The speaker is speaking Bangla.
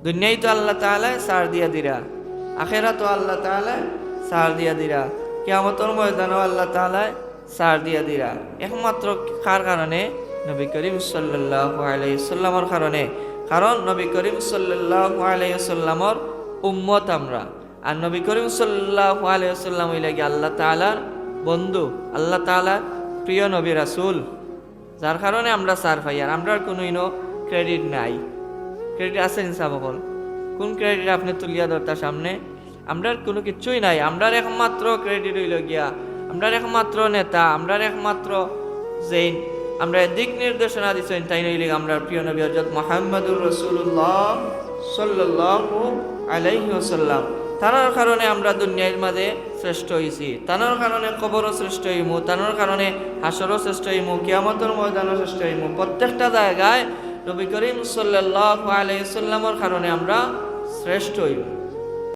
দুনিয়ায় তো আল্লাহ তাআলা সার দিয়া দিরা, আখেরাত তো আল্লাহ তাআলা সার দিয়া দিরা, কিয়ামতের ময়দানও আল্লাহ তাআলা সার দিয়া দিরা। একমাত্র কার কারণে? নবী করিম সাল্লাল্লাহু আলাইহি সাল্লামের কারণে। কারণ নবী করিম সাল্লাল্লাহু আলাইহি সাল্লামের উম্মত আমরা। আর নবী করিম সাল্লাল্লাহু আলাইহি সাল্লাম হইলে কি আল্লাহ তাআলার বন্ধু, আল্লাহ তাআলার প্রিয় নবী রাসূল, যার কারণে আমরা সার পাই। আর আমরার কোনো ক্রেডিট নাই। ক্রেডিট আছে নিসা বকল? কোন ক্রেডিট আপনি তুলিয়া ধরতার সামনে? আমরার কোনো কিছুই নাই। আমরার একমাত্র ক্রেডিট হইল গিয়া আমরার একমাত্র নেতা, আমরার একমাত্র যেইন আমরা দিক নির্দেশনা দিচ্ছেন তাই নইলে আমরা প্রিয় নবী হযরত মুহাম্মদুর রাসূলুল্লাহ সাল্লাল্লাহু আলাইহি ওয়াসাল্লাম। তার কারণে আমরা দুনিয়ার মাঝে শ্রেষ্ঠ হইছি, তার কারণে কবরও শ্রেষ্ঠ হইমু, তার কারণে হাসরও শ্রেষ্ঠ হইমু, কিয়ামতের ময়দানও শ্রেষ্ঠ হইমু। প্রত্যেকটা জায়গায় নবী করিম সাল্লাল্লাহু আলাইহি ওয়াসাল্লামের কারণে আমরা শ্রেষ্ঠ হইব।